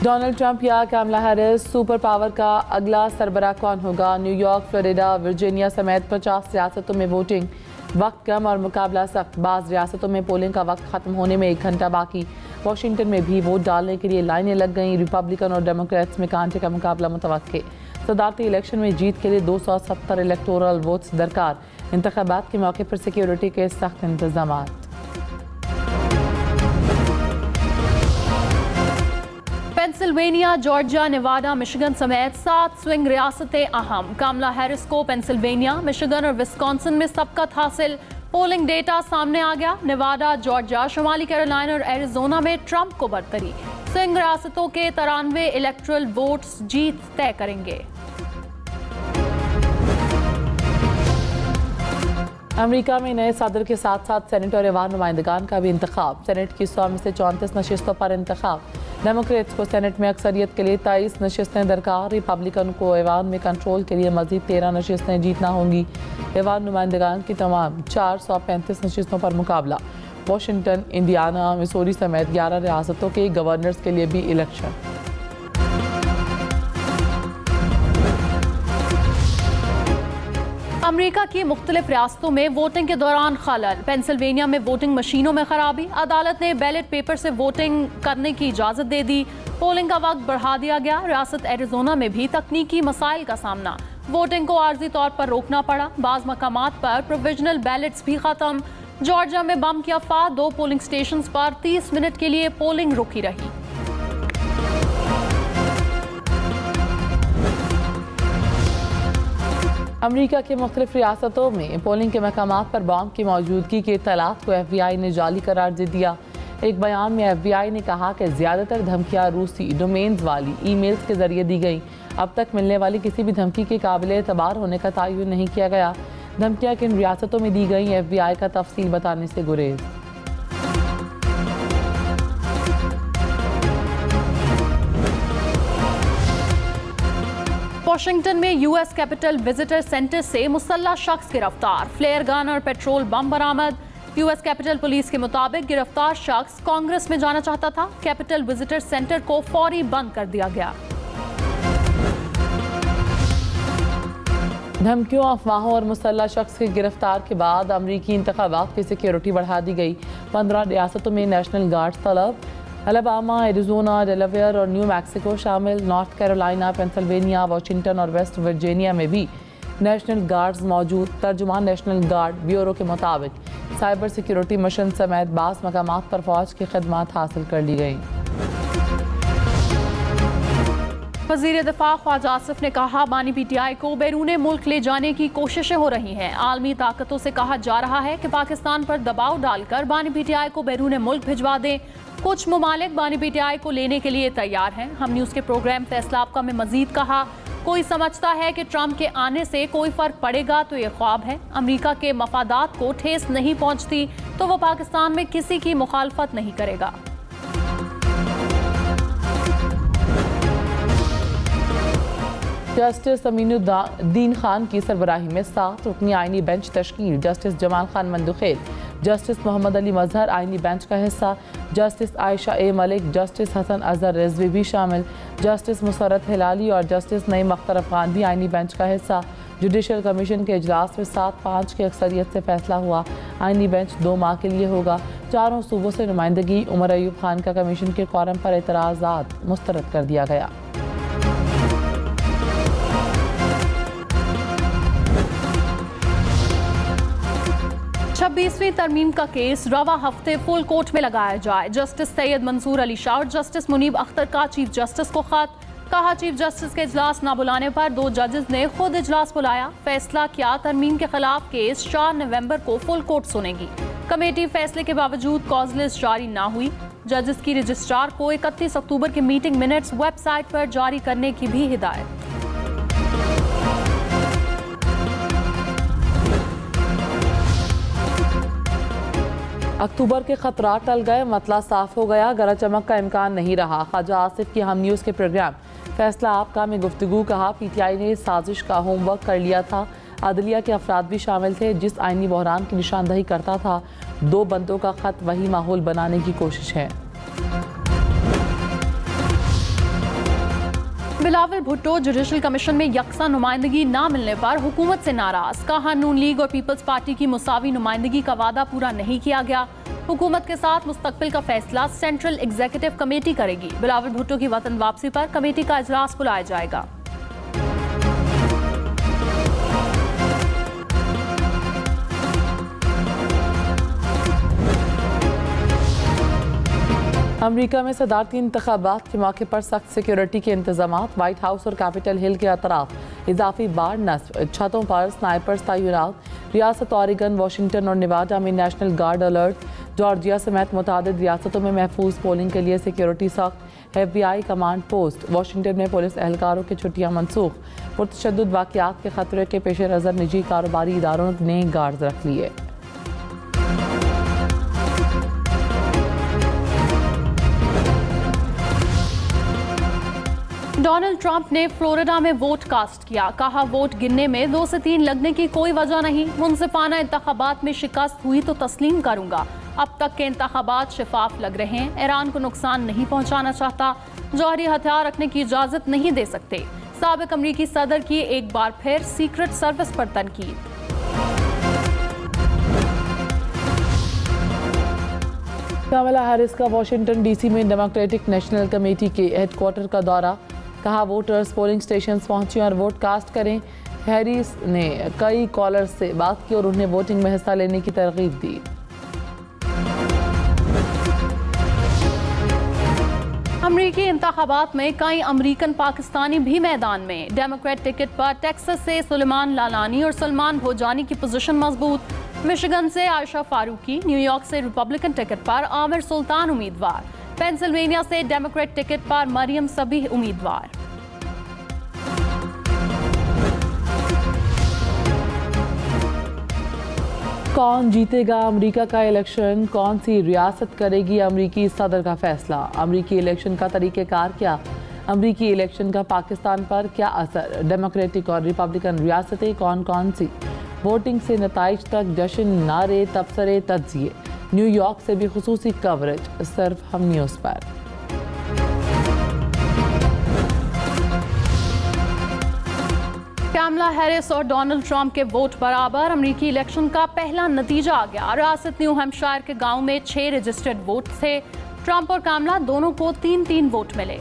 Donald Trump या कमला Harris super power का अगला सरबराह कौन होगा? न्यूयॉर्क, फ्लोरिडा, वर्जीनिया समेत 50 रियासतों में वोटिंग। वक्त कम और मुकाबला सख्त। बाज़ रियासतों में पोलिंग का वक्त ख़त्म होने में 1 घंटा बाकी। वाशिंगटन में भी वोट डालने के लिए लाइनें लग गईं। रिपब्लिकन और डेमोक्रेट्स में कांटे का मुकाबला मुतवक्के। सदारती इलेक्शन में जीत के लिए 270 इलेक्टोरल वोट्स दरकार। इंतखाबात के मौके पर सिक्योरिटी के सख्त इंतजाम। पेंसिल्वेनिया, जॉर्जिया, नेवाडा, मिशिगन समेत 7 स्विंग रियासतें अहम। कमला हैरिस को पेंसिल्वेनिया, मिशिगन और विस्कॉन्सिन में सबकत हासिल। पोलिंग डेटा सामने आ गया। नेवाडा, जॉर्जिया, शुमाली कैरोलिना और एरिजोना में ट्रंप को बरतरी। स्विंग रियासतों के 93 इलेक्टोरल वोट्स जीत तय करेंगे। अमेरिका में नए सदर के साथ साथ सेनेट और ऐवान नुमाइंदगान का भी इंतखाब। सेनेट की 100 में से 34 नशिस्तों पर इंतखाब। डेमोक्रेट्स को सेनेट में अक्सरियत के लिए 23 नशिस्तें दरकार। रिपब्लिकन को ऐवान में कंट्रोल के लिए मजीद 13 नशिस्तें जीतना होंगी। ऐवान नुमाइंदगान की तमाम 435 नशिस्तों पर मुकाबला। वाशिंगटन, इंडियाना, मिसौरी समेत 11 रियासतों के गवर्नर्स के लिए भी इलेक्शन। अमेरिका की मुख्तलिफ रियासतों में वोटिंग के दौरान खलल। पेंसिल्वेनिया में वोटिंग मशीनों में खराबी। अदालत ने बैलेट पेपर से वोटिंग करने की इजाज़त दे दी। पोलिंग का वक्त बढ़ा दिया गया। रियासत एरिजोना में भी तकनीकी मसाइल का सामना। वोटिंग को आर्जी तौर पर रोकना पड़ा। बाज़ मकामात पर प्रोविजनल बैलेट्स भी ख़त्म। जॉर्जिया में बम की अफवाह। 2 पोलिंग स्टेशन पर 30 मिनट के लिए पोलिंग रुकी रही। अमेरिका के मुख्तलिफ रियासतों में पोलिंग के मकामात पर बॉम्ब की मौजूदगी के इत्तलात को FBI ने जाली करार दे दिया। एक बयान में FBI ने कहा कि ज़्यादातर धमकियाँ रूसी डोमेन्स वाली ईमेल्स के जरिए दी गई। अब तक मिलने वाली किसी भी धमकी के काबिल एतबार होने का तयन नहीं किया गया। धमकियाँ किन रियासतों में दी गई, FBI का तफसील बताने से गुरेज। वाशिंगटन में US कैपिटल विजिटर सेंटर से मुसल्लह शख्स गिरफ्तार। फ्लेयर गन और पेट्रोल बम बरामद। US कैपिटल पुलिस के मुताबिक गिरफ्तार शख्स कांग्रेस में जाना चाहता था। कैपिटल विजिटर सेंटर को फौरी बंद कर दिया गया। धमकियों, अफवाहों और मुसल्लह शख्स के गिरफ्तार के बाद अमरीकी इंतखाबात की सिक्योरिटी बढ़ा दी गई। 15 रियासतों में नेशनल गार्ड्स तलब। अलाबामा, एरिजोना, डेलावेयर और न्यू मैक्सिको शामिल। नॉर्थ कैरोलिना, पेंसिल्वेनिया, वाशिंगटन और वेस्ट वर्जीनिया में भी नेशनल गार्ड्स मौजूद। तर्जुमान नेशनल गार्ड ब्यूरो के मुताबिक साइबर सिक्योरिटी मिशन समेत बास मकामात पर फौज की खदमात हासिल कर ली गई। वज़ीर दिफा ख्वाजा आसिफ ने कहा, बानी PTI को बैरून मुल्क ले जाने की कोशिशें हो रही हैं। आलमी ताकतों से कहा जा रहा है कि पाकिस्तान पर दबाव डालकर बानी PTI को बैरून मुल्क भिजवा दें। कुछ ममालिक बानी PTI को लेने के लिए तैयार हैं। हम न्यूज़ के प्रोग्राम फैसला आपका में मजीद कहा, कोई समझता है कि ट्रंप के आने से कोई फ़र्क पड़ेगा तो ये ख्वाब है। अमेरिका के मफादात को ठेस नहीं पहुँचती तो वो पाकिस्तान में किसी की मुखालफत नहीं करेगा। जस्टिस अमीनुद्दीन खान की सरबराही में 7 रुकनी आइनी बेंच तश्कील। जस्टिस जमाल खान मंदुखेल, जस्टिस मोहम्मद अली मजहर आइनी बेंच का हिस्सा। जस्टिस आयशा ए मलिक, जस्टिस हसन अजहर रिजवी भी शामिल। जस्टिस मुसरत हिलाली और जस्टिस नईम अख्तर अफगान भी आइनी बेंच का हिस्सा। जुडिशल कमीशन के इजलास में 7-5 की अक्सरियत से फैसला हुआ। आइनी बेंच 2 माह के लिए होगा। 4 सूबों से नुमाइंदगी। उमर अयूब खान का कमीशन के कॉरम पर एतराज़ात मुस्तरद कर दिया गया। 26वीं तरमीम का केस रवा हफ्ते फुल कोर्ट में लगाया जाए। जस्टिस सैयद मंसूर अली शाह और जस्टिस मुनीब अख्तर का चीफ जस्टिस को खत। कहा, चीफ जस्टिस के इजलास न बुलाने पर 2 जजेस ने खुद इजलास बुलाया। फैसला किया, तरमीम के खिलाफ केस 4 नवंबर को फुल कोर्ट सुनेगी। कमेटी फैसले के बावजूद कॉज लिस्ट जारी न हुई। जजेस की रजिस्ट्रार को 31 अक्टूबर के मीटिंग मिनट्स वेबसाइट पर जारी करने की भी हिदायत। अक्टूबर के खतरात टल गए, मतला साफ हो गया, गरज चमक का इम्कान नहीं रहा। ख्वाजा आसिफ की हम न्यूज़ के प्रोग्राम फैसला आपका में गुफ्तगू। कहा, PTI ने साजिश का होमवर्क कर लिया था। अदलिया के अफराद भी शामिल थे। जिस आइनी बहरान की निशानदही करता था, 2 बंदों का खत वही माहौल बनाने की कोशिश है। बिलावल भुट्टो जुडिशल कमीशन में यकसा नुमाइंदगी ना मिलने पर हुकूमत से नाराज। कहा नून लीग और पीपल्स पार्टी की मुसावी नुमाइंदगी का वादा पूरा नहीं किया गया। हुकूमत के साथ मुस्तकबिल का फैसला सेंट्रल एग्जीक्यूटिव कमेटी करेगी। बिलावल भुट्टो की वतन वापसी पर कमेटी का इजलास बुलाया जाएगा। अमरीका में सदारती इंतखाबात के मौके पर सख्त सिक्योरिटी के इंतजामात। वाइट हाउस और कैपिटल हिल के अतराफ इजाफी बार नस्ब, छतों पर स्नाइपर्स तैनात। रियासत ऑरिगन, वाशिंगटन और नेवाडा में नेशनल गार्ड अलर्ट। जॉर्जिया समेत मुतादिद रियासतों में महफूज पोलिंग के लिए सिक्योरिटी सख्त। FBI command post. वाशिंगटन में पुलिस एहलकारों की छुट्टियां मनसूख। पुरतशद्दुद वाक़यात के खतरे के पेश नज़र निजी कारोबारी इदारों ने गार्ड रख लिए। डोनाल्ड ट्रंप ने फ्लोरिडा में वोट कास्ट किया। कहा वोट गिनने में 2 से 3 लगने की कोई वजह नहीं। मुनसिफाना इंतखाबात में शिकस्त हुई तो तस्लीम करूंगा। अब तक के इंतखाबात शफाफ लग रहे हैं। ईरान को नुकसान नहीं पहुंचाना चाहता। जौहरी हथियार रखने की इजाजत नहीं दे सकते। साबिक अमरीकी सदर की एक बार फिर सीक्रेट सर्विस पर तनकीद। कमला हैरिस का वाशिंगटन DC में डेमोक्रेटिक नेशनल कमेटी के हेडक्वार्टर का दौरा। कहा वोटर्स पोलिंग स्टेशंस पहुंचे और वोट कास्ट करें। हैरिस ने कई कॉलर्स से बात की और उन्हें वोटिंग में हिस्सा लेने की तरगीब दी। अमरीकी इंतखाबात में कई अमरीकन पाकिस्तानी भी मैदान में। डेमोक्रेट टिकट पर टेक्सास से सुलेमान लालानी और सलमान भोजानी की पोजीशन मजबूत। मिशिगन से आयशा फारूकी, न्यूयॉर्क से रिपब्लिकन टिकट पर आमिर सुल्तान उम्मीदवार। पेंसिल्वेनिया से डेमोक्रेट टिकट पर मरियम सबीह उम्मीदवार। कौन जीतेगा अमेरिका का इलेक्शन, कौन सी रियासत करेगी अमेरिकी सदर का फैसला। अमेरिकी इलेक्शन का तरीक़ेकार क्या, अमेरिकी इलेक्शन का पाकिस्तान पर क्या असर। डेमोक्रेटिक और रिपब्लिकन रियासतें कौन कौन सी, वोटिंग से नताइज तक जश्न, नारे, तबसरे, तज्जिए। न्यूयॉर्क से भी खुसूसी कवरेज सिर्फ हम न्यूज़ पर। कमला हैरिस और डोनाल्ड ट्रंप के वोट बराबर। अमेरिकी इलेक्शन का पहला नतीजा आ गया। रियासत न्यू हैम्पशायर के गांव में 6 रजिस्टर्ड वोट थे। ट्रंप और कमला दोनों को 3-3 वोट मिले।